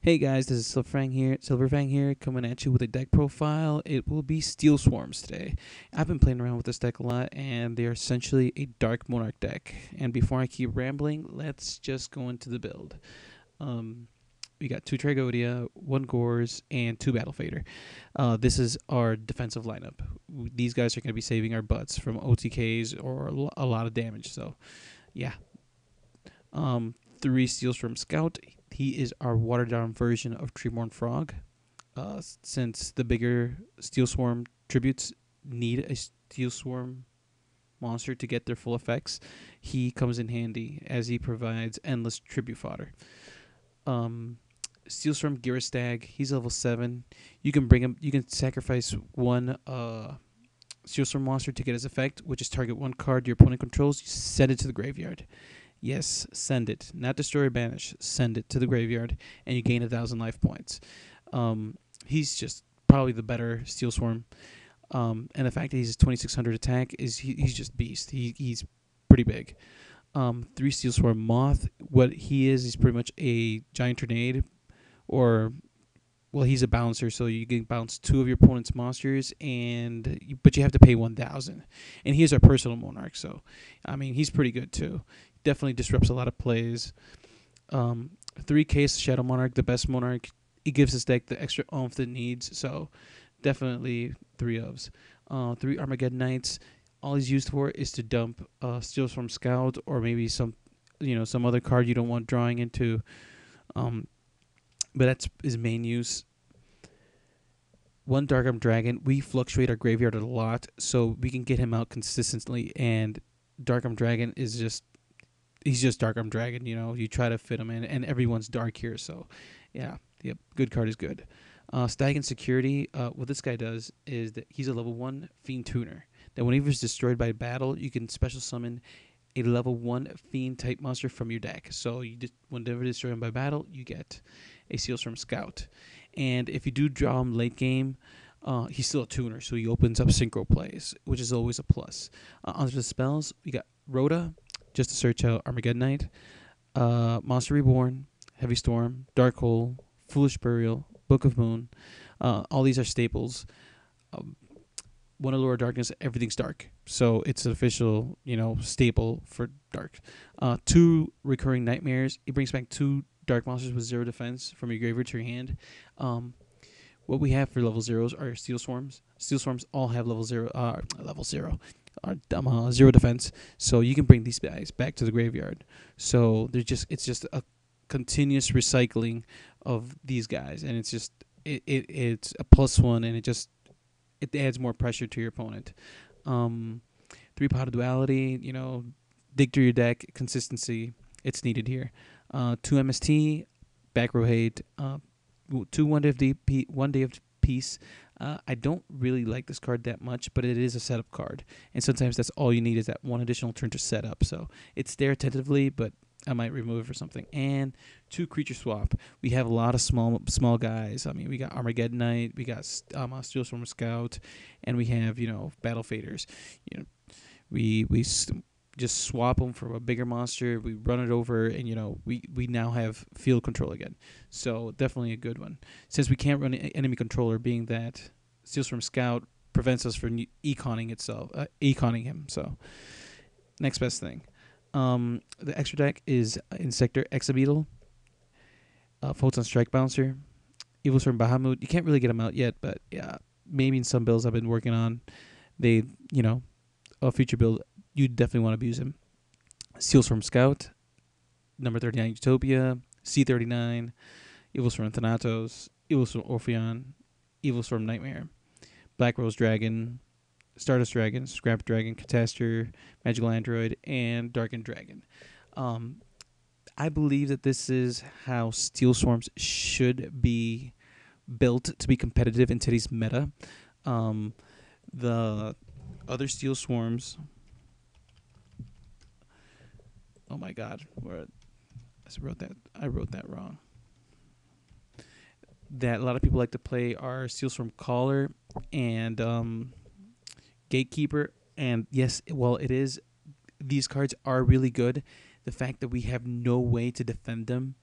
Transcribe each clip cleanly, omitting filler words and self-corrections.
Hey guys, this is Silverfang here, coming at you with a deck profile. It will be Steelswarms today. I've been playing around with this deck a lot, and they're essentially a Dark Monarch deck. And before I keep rambling, let's just go into the build. Um, we got 2 Tragodia, 1 Gores, and 2 Battle Fader. This is our defensive lineup. These guys are going to be saving our butts from OTKs or a lot of damage. So, yeah. 3 Steals from Scout. He is our watered down version of Treeborn Frog. Since the bigger Steel Swarm tributes need a Steel Swarm monster to get their full effects, he comes in handy as he provides endless tribute fodder. Steel Swarm Girastag, he's level 7. You can bring him. You can sacrifice one Steel Swarm monster to get his effect, which is target one card your opponent controls. You send it to the graveyard. Yes, send it. Not destroy or banish. Send it to the graveyard, and you gain 1,000 life points. He's just probably the better Steel Swarm. And the fact that he's 2,600 attack is he's just beast. He's pretty big. 3 Steel Swarm Moth. What he is, he's pretty much a giant tornado, or well, he's a bouncer, so you can bounce 2 of your opponent's monsters, but you have to pay 1,000. And he is our personal Monarch, so I mean he's pretty good too. Definitely disrupts a lot of plays. 3 Case Shadow Monarch, the best Monarch. It gives this deck the extra oomph that it needs, so definitely 3 ofs. 3 Armageddon Knights. All he's used for is to dump Steals from Scout, or maybe some other card you don't want drawing into. But that's his main use. 1 Dark Arm Dragon. We fluctuate our graveyard a lot, so we can get him out consistently. And Dark Arm Dragon is he's just Dark Arm Dragon. You try to fit him in, and everyone's dark here. So, yeah, yep, good card is good. Stag and Security. What this guy does is that he's a level 1 Fiend Tuner. That whenever he's destroyed by battle, you can special summon a level 1 Fiend type monster from your deck. So whenever destroy him by battle, you get a Seals from Scout. And if you do draw him late game, he's still a tuner, so he opens up synchro plays, which is always a plus. Under the spells, we got Rhoda, just to search out Armageddon Knight, Monster Reborn, Heavy Storm, Dark Hole, Foolish Burial, Book of Moon. All these are staples. One Allure of Darkness, everything's dark. So it's an official, staple for dark. 2 Recurring Nightmares. It brings back 2 dark monsters with 0 defense from your graveyard to your hand. What we have for level 0s are Steel Swarms. Steel Swarms all have level 0, 0 defense. So you can bring these guys back to the graveyard. So it's just a continuous recycling of these guys, and it's a +1, and it adds more pressure to your opponent. 3 Pot of Duality, dig through your deck, consistency, it's needed here. 2 MST, back row hate, 2 1 day of peace. I don't really like this card that much, but it is a setup card, and sometimes that's all you need is that one additional turn to set up. So it's there tentatively, but I might remove it for something. And 2 Creature Swap. We have a lot of small guys. I mean, we got Armageddon Knight, we got Steel Storm Scout, and we have Battle Faders. We just swap them for a bigger monster. We run it over, and we now have field control again. So definitely a good one. Since we can't run an enemy controller, being that Steel Storm Scout prevents us from econing him. So next best thing. The extra deck is Insector Exabeetle, Photon Strike Bouncer, Evil Storm Bahamut. You can't really get them out yet, but yeah, maybe in some builds I've been working on, a future build, you definitely want to abuse him. Steel Storm Scout, number 39 Utopia, C39, Evil Storm Thanatos, Evil Storm Orpheon, Evil Storm Nightmare, Black Rose Dragon, Stardust Dragon, Scrap Dragon, Catastor, Magical Android, and Darkened Dragon. I believe that this is how Steel Swarms should be built to be competitive in today's meta. The other Steel Swarms... Oh my God, I wrote that wrong. That a lot of people like to play are Steel Swarm Caller and Gatekeeper, and yes, while these cards are really good, the fact that we have no way to defend them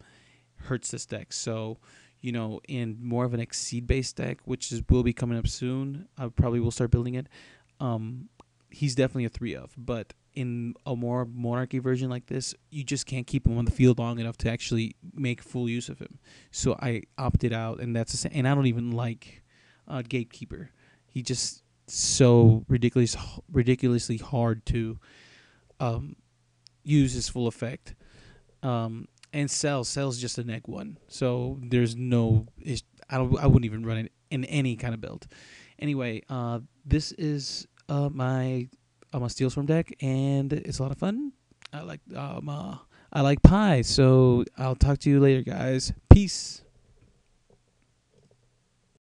hurts this deck. So, in more of an Exceed based deck, which will be coming up soon. I probably will start building it. Um, he's definitely a 3 of, but in a more monarchy version like this, you just can't keep him on the field long enough to actually make full use of him. So I opted out, and and I don't even like Gatekeeper. He just so ridiculously hard to um, use his full effect. And Cell's just a neg one, so there's no. I wouldn't even run it in any kind of build. Anyway, this is my Steelswarm deck, and it's a lot of fun. I like I like pie, so I'll talk to you later, guys. Peace.